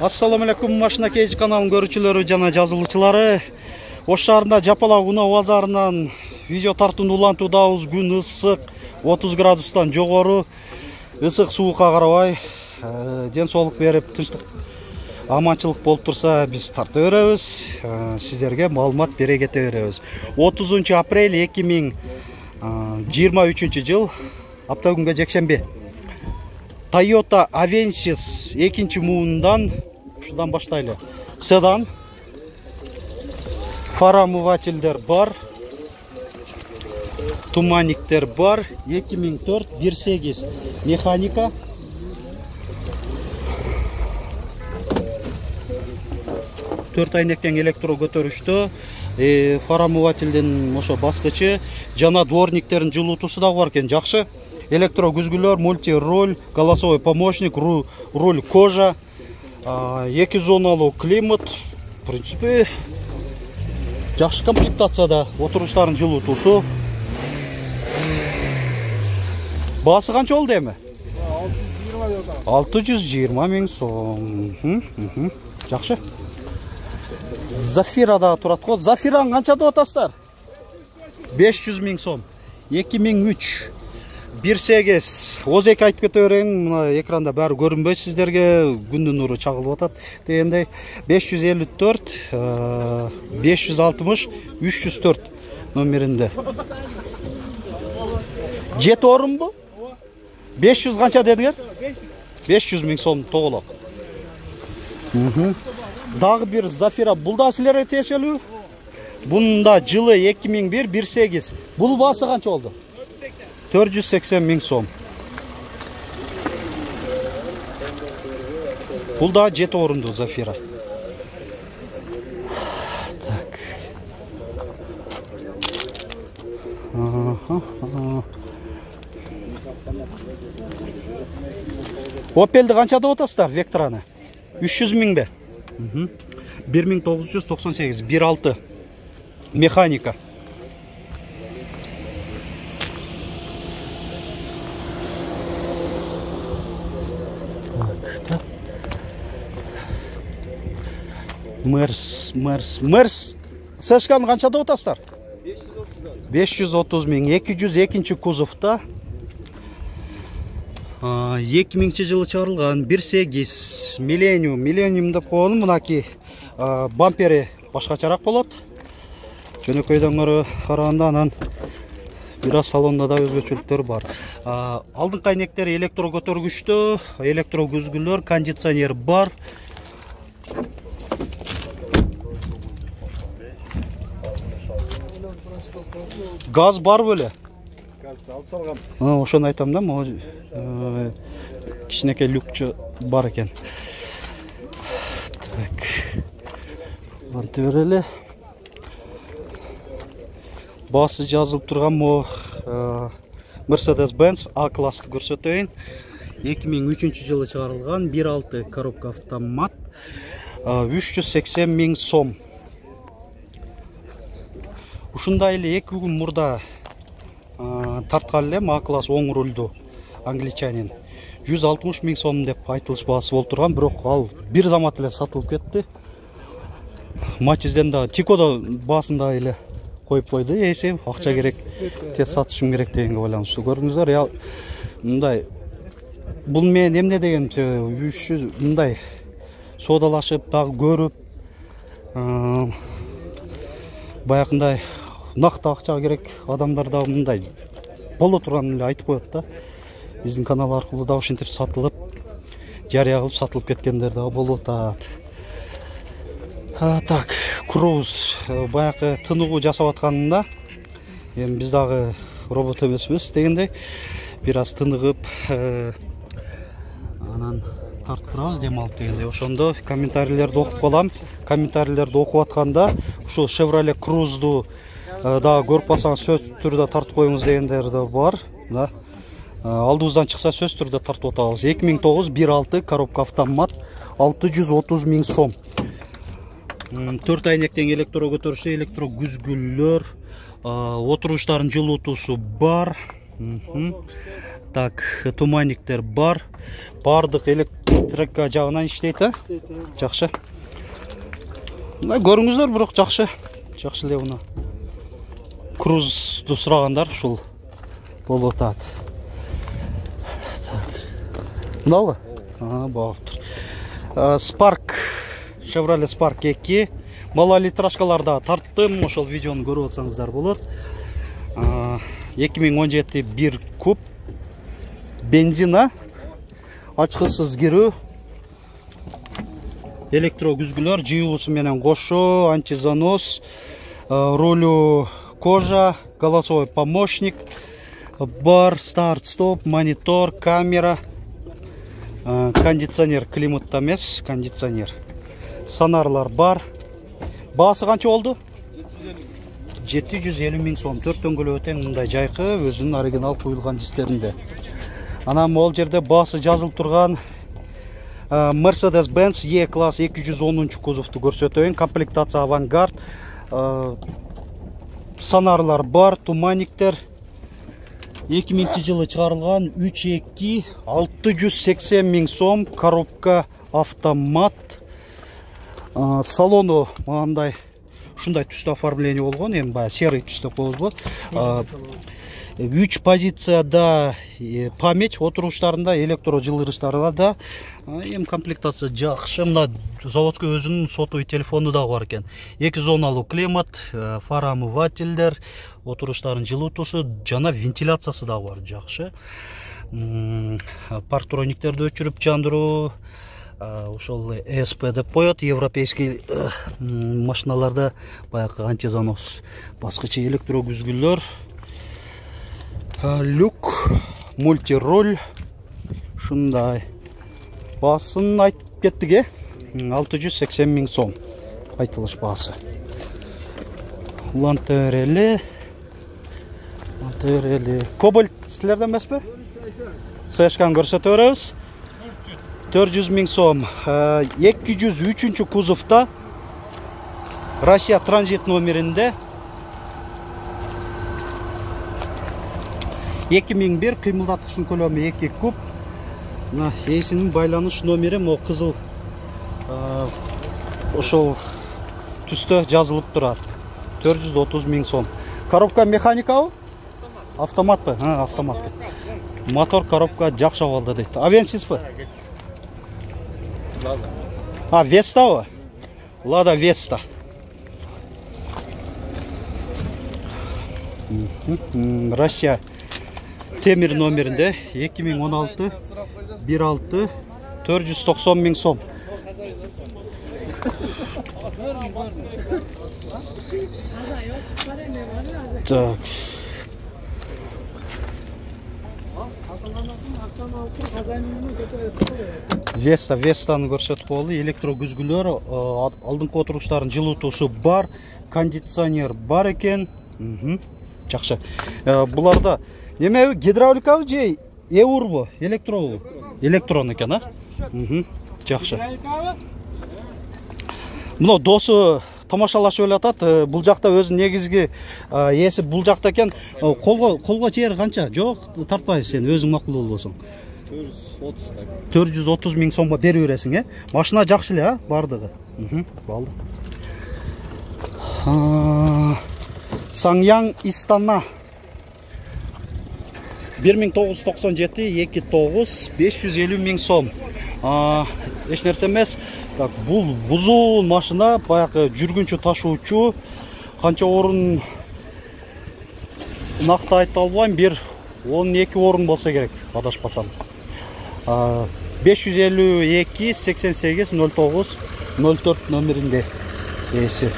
Assalamu alaikum, Машина Кейжи каналының көрүүчүлөрү жана жазылуучулары. Ош шаарында Жапала Унаа базарынан видео тартууну улантуудабыз. Күн ысык, 30 градустан жогору. Ысык суукка карабай, ден соолук берип, тынчтык, аманчылык болуп турса, биз тарта беребиз. Сиздерге маалымат бере кете беребиз. 30 апрель 2023 жыл, апта күнгө жекшемби. Toyota Avensis 2 муундан, шудан баштайлы. Седан, фара омывательдер бар, туманниктер бар, 2004 1.8 механика. Төрт айнектен электро көтөрүштө, фара омывательдин ошо баскычы, жана дворниктердин жылуутусу да бар экен, жакшы. Электро күзгүлөр, мульти-роль, голосовой помощник, руль кожа, 2 зоналуу климат. В принципе, жакшы комплектацияда, отуруштардын жылуутусу. Баасы канча болду эми? 620 миң сом. Жакшы. Зафирада турат го. Зафираны канча деп атасыздар? 500 миң сом. 2003 1.8 12 айтып кете берейин, мына экранда баары көрүнбөй сиздерге, күндүн нуру чагылып атат дегендей. 554 560 304 номеринде. Жет орунбу? 500 канча дедиңер? 500 миң сом тоголок. Дагы бир Зафира, бул да силерге тиешелүү? Бунда жылы 2001 1.8. Бул баасы канча болду? 480 миң сом. Бул да 7 орунду Зафира. Так. Opel'ди канча деп атасыздар, Вектораны? 300 миң бе? 1998 1.6 механика. Мерс. Сешканы канча деп атасыздар? 530 миң. 202 кузовта. 2000 жылы чыгарылган 1.8 Millennium. Millennium деп коелу, мынаки бампери башкачараак болот. Жөнөкөйдөн караганда анан бир аз салонда да өзгөчөлүктөр бар. Алдыңкы айнектери электро көтөргүчтө, электро күзгүлөр, кондиционер бар. Газ бар беле? Газды алып салганбыз. Ошону айтам да, могу кичинекей люкчу бар экен. Так. Анты берели. Баасы жазылып турган могу Mercedes-Benz A-классты көрсөтөйүн. 2003 жылы чыгарылган 1.6 коробка автомат. 380 миң сом. Ушундай эле 2 күн мурда тарткан элем А-класс оң рульду англичанин. 160 миң сом деп айтылыш баасы болуп турган, бирок ал бир замат эле сатылып кетти. Матизден да, Тикодо баасында эле коюп койду. Эсеп акча керек, тез сатышым керек дегенге байланыштуу. Көрдүңүздөр, мындай бул мен эмне дегенче 300 мындай соодалашып, дагы көрүп, баягындай накты акча керек адамдар да мындай боло турганын эле айтып коет да. Биздин канал аркылуу да ошентип сатылып, жарыя кылып сатылып кеткендер да болуп атат. Так, Круз баягы тыныгуу жасап атканында, эми биз дагы робот эмесмиз дегендей, бир аз тыныгып, анан тартып турабыз дем алып дегендей. Ошондо комментарийлерди окуп калам. Комментарийлерди окуп атканда ушул Chevrolet Cruze'ду дагы көрүп калсаңыз сөз түрдө тартып коюңуз дегендер да бар. Алдыбыздан чыкса сөз түрдө тартып атабыз. 2009 1.6 коробка автомат, 630 миң сом. 4 айнектен электро көтөрүштө, электро күзгүлөр, отуруштардын жылуутусу бар. Так, туманниктер бар. Бардық электрика жағынан іштейді. Жақшы. Көріңіздер, бұрық жақшы. Жақшы леуна. Крузды сұрағандар шул болу тат. Мынау? Болып тұр. Spark, Chevrolet Spark 2. Мала литрашкаларда тарттым, ошол видеоны көріп отсаңыздар болот. 2017 1 куб бензина, ачкысыз кирүү, электрогүзгүлөр, жыйылуусу менен кошо, антизанос, рулю кожа, голосовой помощник, бар, старт-стоп, монитор, камера, кондиционер, климатта эмес, кондиционер. Сонарлар бар. Баасы канча болду? 750 миң сом. 4 дөңгөлөк тең мындай жайкы, өзүнүн оригинал куюлган дистеринде. Анан могул жерде баасы жазылып турган Mercedes-Benz E-класс 210 кузовду көрсөтөйүн. Комплектация авангард. Сонарлар бар, туманниктер. 2000-жылы чыгарылган 3.2 680 миң сом, коробка автомат. Салону мындай ушундай түстө оформление болгон, эми баягы серый түстө коебузбу. 3 позицияда память отуруштарында, электро жылырыштарда эми комплектация жакшы. Мына заводской өзүнүн сотовый телефону да бар экен. 2 зоналуу климат, фарамывательдер, отуруштардын жылытуусу жана вентиляциясы да бар, жакшы. Парктрониктерди өчүрүп жандыруу, ошол ESP деп коет, европейский машиналарда баягы антизанос, башкача электрогүзгүлөр, люк, мультироль, ушундай. Баасын айтып кеттик, 680 миң сом айтылыш баасы. Лантерели, кобальт силерден эмеспи? Сэшканы көрсөтө беребиз. 400 миң сом. 203 кузовта, Россия транзит номеринде, 2001 кыймылдаткычтын көлөмү 2 куб. Эсинин байланыш номери мо кызыл ошол түстө жазылып турат. 430 миң сом. Коробка механикабы? Автоматпы? Автомат. Мотор, коробка жакшы болду дейт. Авенсизби? Веста? Лада Веста. Россия темир номеринде 2016 16 490 миң сом. Так. Вестаны көрсөтүп болду. Электрогүзгүлөр, алдыңкы отуруштардын жылытуусу бар, кондиционер бар экен. Жакшы. Буларда неме гидравликабы же эурбу, электробу? Электрон экен, а? Жакшы. Мына досу тамашалашып элатат. Бул жакта өзү негизги эси бул жакта экен. Колго жер канча? Жок, тартпайсың сен, өзүң макул болбосоң. 430 миң сомго берип бересиң, Машина жакшы эле, бардыгы. Болду. Саңяң Истана 1997 29 550 миң сом. Эч нерсе эмес. Так, бул бузул машина, баягы жүргүнчү ташуучу. Канча орун накты айта албайм, бир 12 орун болсо керек, адашпасам. 552 88 09 04 номеринде эси.